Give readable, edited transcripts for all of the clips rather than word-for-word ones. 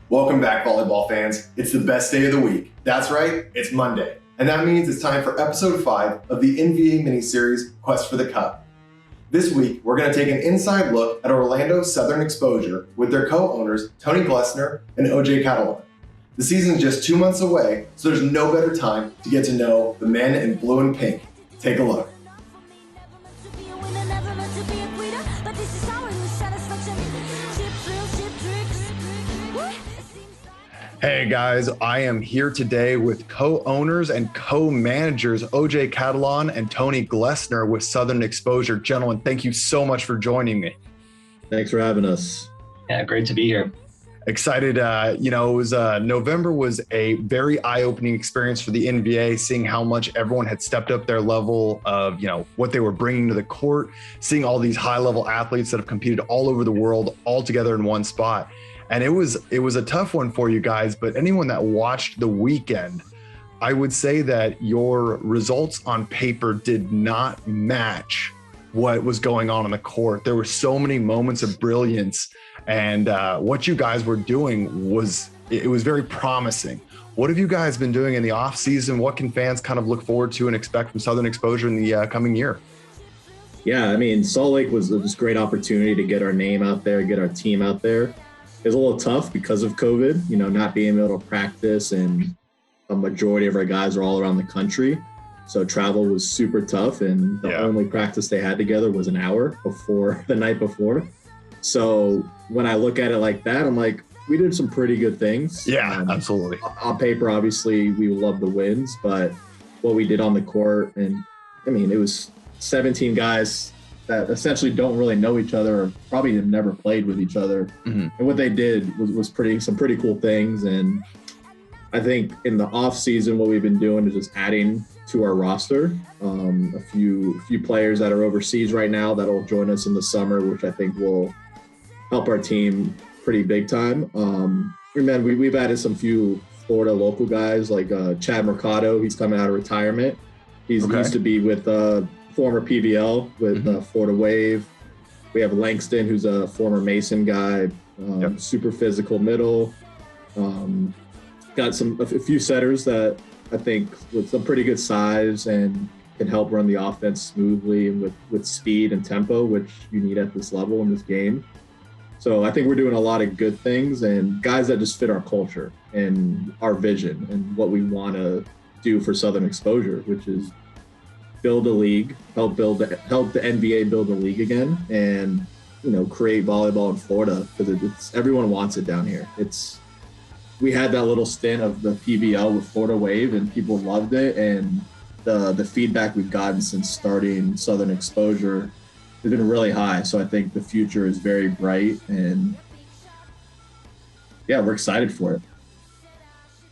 Welcome back, volleyball fans. It's the best day of the week. That's right, it's Monday. And that means it's time for episode 5 of the NVA miniseries, Quest for the Cup. This week, we're going to take an inside look at Orlando Southern Exposure with their co-owners, Tony Glessner and OJ Catalan. The season's just 2 months away, so there's no better time to get to know the men in blue and pink. Take a look. Hey guys, I am here today with co-owners and co-managers OJ Catalan and Tony Glessner with Southern Exposure. Gentlemen, thank you so much for joining me. Thanks for having us. Yeah, great to be here. Excited. November was a very eye-opening experience for the NVA, seeing how much everyone had stepped up their level of, what they were bringing to the court, seeing all these high-level athletes that have competed all over the world, all together in one spot. And it was a tough one for you guys, but anyone that watched the weekend, I would say that your results on paper did not match what was going on the court. There were so many moments of brilliance, and what you guys were doing was very promising. What have you guys been doing in the off season? What can fans kind of look forward to and expect from Southern Exposure in the coming year? Yeah, I mean, Salt Lake was a great opportunity to get our name out there, get our team out there. It was a little tough because of COVID, not being able to practice, and a majority of our guys are all around the country. So travel was super tough, and the only practice they had together was an hour before the night before. So when I look at it like that, I'm like, we did some pretty good things. Yeah, absolutely. On paper, obviously, we love the wins, but what we did on the court, and I mean, it was 17 guys that essentially don't really know each other, or probably have never played with each other. Mm-hmm. And what they did was some pretty cool things. And I think in the off season, what we've been doing is just adding to our roster. A few players that are overseas right now that'll join us in the summer, which I think will help our team pretty big time. We've added some few Florida local guys like Chad Mercado. He's coming out of retirement. He used to be with former PVL with Florida Wave. We have Langston, who's a former Mason guy, super physical middle. Got a few setters that I think with some pretty good size and can help run the offense smoothly and with speed and tempo, which you need at this level in this game. So I think we're doing a lot of good things, and guys that just fit our culture and our vision and what we want to do for Southern Exposure, which is build a league, help the NVA build a league again, and create volleyball in Florida, because everyone wants it down here. We had that little stint of the PVL with Florida Wave, and people loved it, and the feedback we've gotten since starting Southern Exposure has been really high. So I think the future is very bright, and yeah, we're excited for it.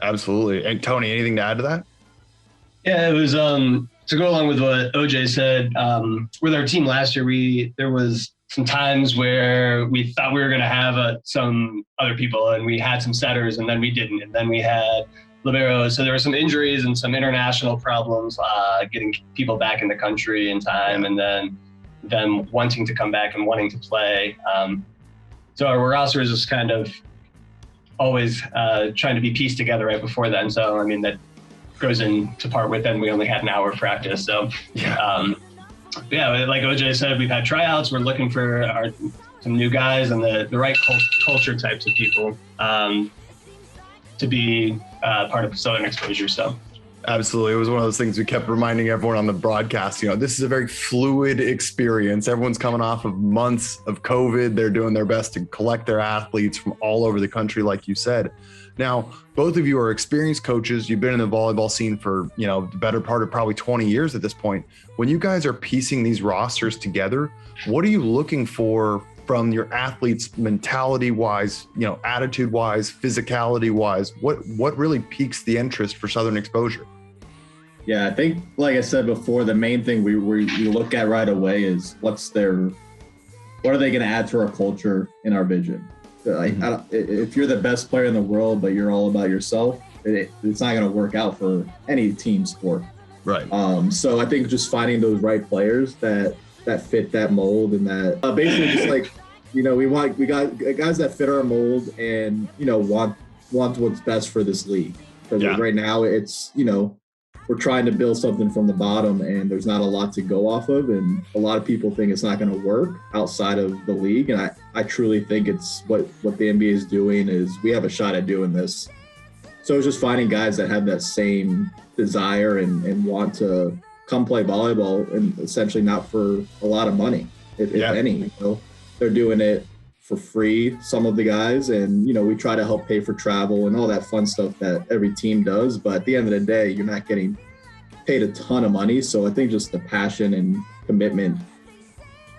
Absolutely. And Tony, anything to add to that? Yeah, it was to go along with what OJ said, with our team last year, there was some times where we thought we were going to have some other people, and we had some setters, and then we didn't. And then we had liberos. So there were some injuries and some international problems, getting people back in the country in time, and then them wanting to come back and wanting to play. So our roster is just kind of always trying to be pieced together right before then. So, I mean, that goes into part with, and we only had an hour of practice. So, like OJ said, we've had tryouts. We're looking for some new guys and the right culture types of people to be part of Southern Exposure. So, absolutely. It was one of those things we kept reminding everyone on the broadcast. This is a very fluid experience. Everyone's coming off of months of COVID. They're doing their best to collect their athletes from all over the country, like you said. Now, both of you are experienced coaches. You've been in the volleyball scene for, the better part of probably 20 years at this point. When you guys are piecing these rosters together, what are you looking for from your athletes mentality-wise, attitude-wise, physicality-wise? What really piques the interest for Southern Exposure? Yeah, I think, like I said before, the main thing we look at right away is what are they going to add to our culture and our vision? Like, if you're the best player in the world, but you're all about yourself, it's not going to work out for any team sport. Right. So I think just finding those right players that fit that mold, and that basically just like, we got guys that fit our mold and, want wants what's best for this league. Because right now it's, we're trying to build something from the bottom and there's not a lot to go off of. And a lot of people think it's not going to work outside of the league. And I truly think it's what the NBA is doing is we have a shot at doing this. So it's just finding guys that have that same desire and want to come play volleyball, and essentially not for a lot of money, if any. They're doing it for free, some of the guys, and we try to help pay for travel and all that fun stuff that every team does. But at the end of the day, you're not getting paid a ton of money. So I think just the passion and commitment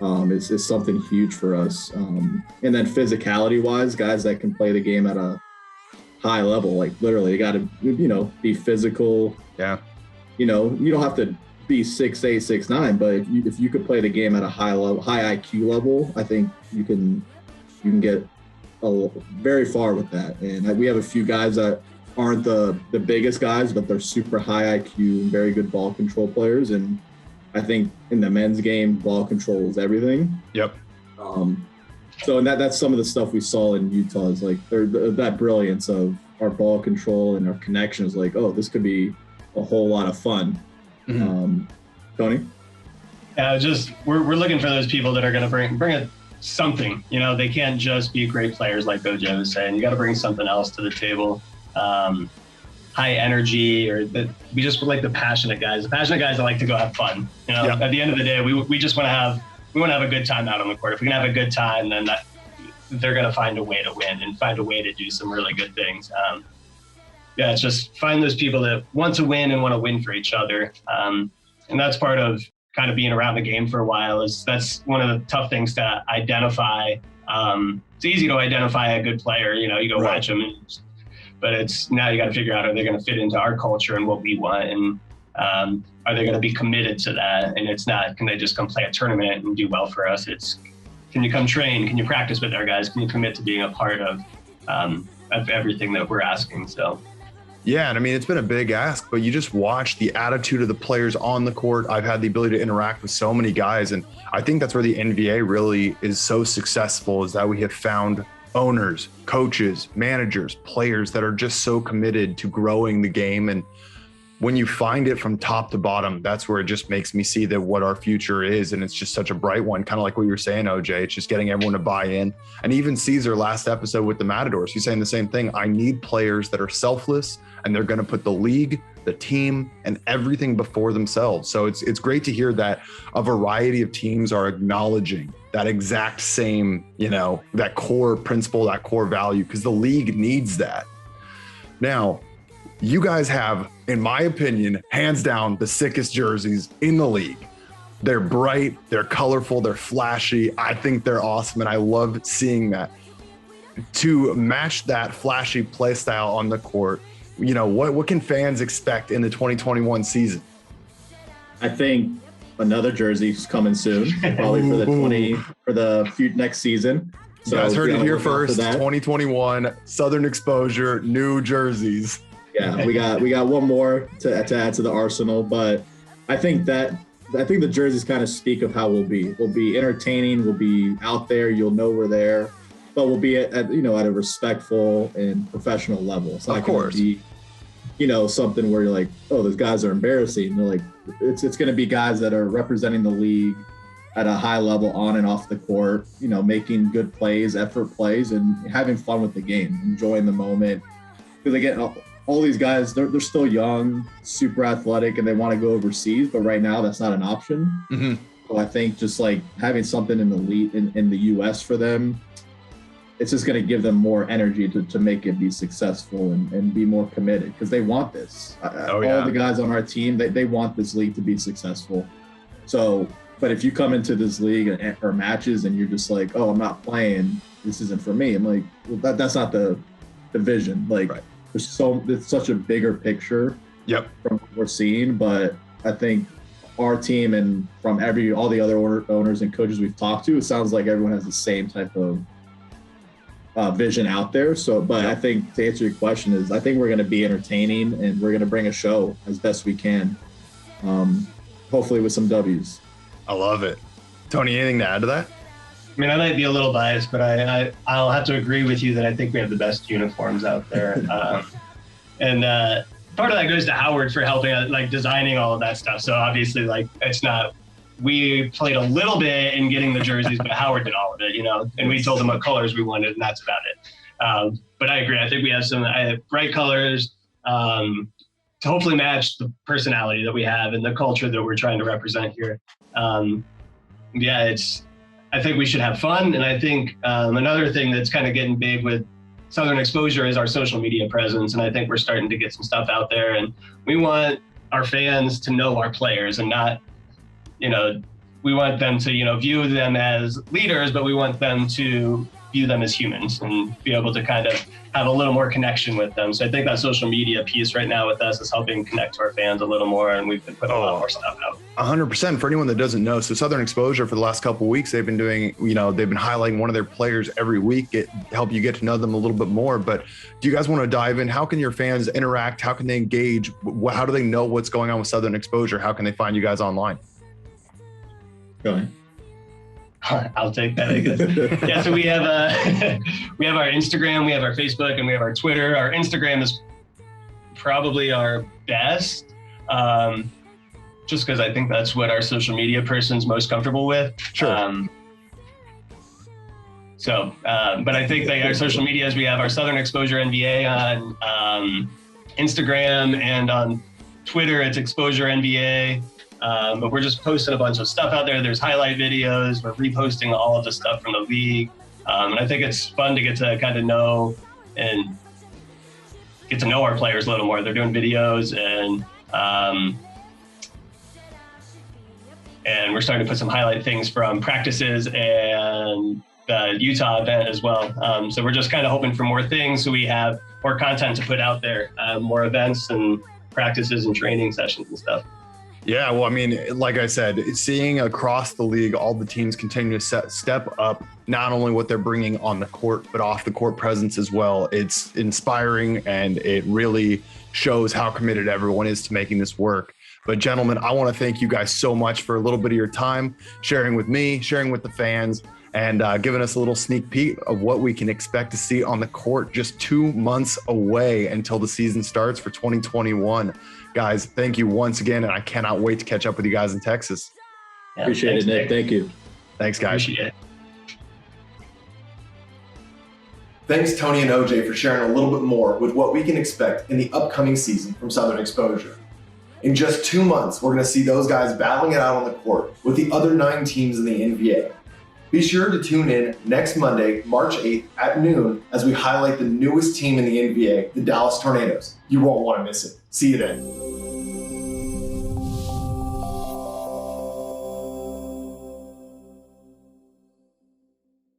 is something huge for us. And then physicality wise, guys that can play the game at a high level, like literally you got to be physical. You don't have to be 6'8", 6'9", but if you could play the game at a high IQ level, I think you can get very far with that. And we have a few guys that aren't the biggest guys, but they're super high IQ and very good ball control players. And I think in the men's game, ball control is everything. So that's some of the stuff we saw in Utah is like that brilliance of our ball control and our connections. Like, oh, this could be a whole lot of fun. Tony? Yeah, we're looking for those people that are going to bring something. They can't just be great players like OJ was saying. You got to bring something else to the table. High energy, we just like the passionate guys. The passionate guys that like to go have fun. At the end of the day, we just want to have a good time out on the court. If we can have a good time, then they're going to find a way to win and find a way to do some really good things. It's just find those people that want to win and want to win for each other. And that's part of kind of being around the game for a while. That's one of the tough things to identify. It's easy to identify a good player. You go watch them, but it's now you got to figure out, are they going to fit into our culture and what we want? And are they going to be committed to that? And it's not, can they just come play a tournament and do well for us? It's, can you come train? Can you practice with our guys? Can you commit to being a part of everything that we're asking? So. Yeah, and I mean, it's been a big ask, but you just watch the attitude of the players on the court. I've had the ability to interact with so many guys, and I think that's where the NVA really is so successful, is that we have found owners, coaches, managers, players that are just so committed to growing the game. And when you find it from top to bottom, that's where it just makes me see that what our future is. And it's just such a bright one, kind of like what you were saying, OJ. It's just getting everyone to buy in. And even Caesar last episode with the Matadors, he's saying the same thing. I need players that are selfless and they're going to put the league, the team, and everything before themselves. So it's great to hear that a variety of teams are acknowledging that exact same, that core principle, that core value, because the league needs that. Now, you guys have, in my opinion, hands down, the sickest jerseys in the league. They're bright, they're colorful, they're flashy. I think they're awesome, and I love seeing that. To match that flashy play style on the court, what can fans expect in the 2021 season? I think another jersey's coming soon, probably for the next season. So you guys heard it here first. 2021 Southern Exposure, new jerseys. Yeah, we got one more to add to the arsenal, but I think the jerseys kind of speak of how we'll be. We'll be entertaining. We'll be out there. You'll know we're there, but we'll be at a respectful and professional level. It's not going to be, something where you're like, oh, those guys are embarrassing. They're like, it's going to be guys that are representing the league at a high level on and off the court. Making good plays, effort plays, and having fun with the game, enjoying the moment. Because again, all these guys, they're still young, super athletic, and they want to go overseas, but right now that's not an option. Mm-hmm. So I think just like having something in the league in the US for them, it's just going to give them more energy to make it be successful and be more committed, because they want this. All the guys on our team, they want this league to be successful. So, but if you come into this league or matches and you're just like, oh, I'm not playing, this isn't for me. I'm like, well, that's not the vision. Like, right. It's such a bigger picture from what we're seeing, but I think our team and from all the other owners and coaches we've talked to, it sounds like everyone has the same type of vision out there. So, but I think to answer your question is, I think we're going to be entertaining and we're going to bring a show as best we can, hopefully with some W's. I love it. Tony, anything to add to that? I mean, I might be a little biased, but I'll have to agree with you that I think we have the best uniforms out there. And part of that goes to Howard for helping, like designing all of that stuff. So obviously, like we played a little bit in getting the jerseys, but Howard did all of it, and we told him what colors we wanted, and that's about it. But I agree. I think we have some bright colors to hopefully match the personality that we have and the culture that we're trying to represent here. I think we should have fun. And I think another thing that's kind of getting big with Southern Exposure is our social media presence. And I think we're starting to get some stuff out there, and we want our fans to know our players and not, we want them to, view them as leaders, but we want them to view them as humans and be able to kind of have a little more connection with them. So I think that social media piece right now with us is helping connect to our fans a little more, and we've been putting a lot more stuff out. 100%. For anyone that doesn't know, so Southern Exposure for the last couple of weeks, they've been doing, they've been highlighting one of their players every week, help you get to know them a little bit more. But do you guys want to dive in? How can your fans interact? How can they engage? How do they know what's going on with Southern Exposure? How can they find you guys online? Go ahead. I'll take that, I guess. Yeah, so we have we have our Instagram, we have our Facebook, and we have our Twitter. Our Instagram is probably our best, just because I think that's what our social media person's most comfortable with. Sure. But I think our social medias, we have our Southern Exposure NVA on Instagram, and on Twitter, it's Exposure NVA. But we're just posting a bunch of stuff out there. There's highlight videos. We're reposting all of the stuff from the league. And I think it's fun to get to kind of know and get to know our players a little more. They're doing videos, and we're starting to put some highlight things from practices and the Utah event as well. So we're just kind of hoping for more things, so we have more content to put out there, more events and practices and training sessions and stuff. Yeah, well, I mean, like I said, seeing across the league, all the teams continue to step up, not only what they're bringing on the court, but off the court presence as well. It's inspiring, and it really shows how committed everyone is to making this work. But gentlemen, I want to thank you guys so much for a little bit of your time, sharing with me, sharing with the fans, and giving us a little sneak peek of what we can expect to see on the court just 2 months away until the season starts for 2021. Guys, thank you once again, and I cannot wait to catch up with you guys in Texas. Yeah, appreciate it, Nick. Thank you. Thanks, guys. Appreciate it. Thanks, Tony and OJ, for sharing a little bit more with what we can expect in the upcoming season from Southern Exposure. In just 2 months, we're going to see those guys battling it out on the court with the other 9 teams in the NVA. Be sure to tune in next Monday, March 8th at noon, as we highlight the newest team in the NVA, the Dallas Tornadoes. You won't want to miss it. See you then.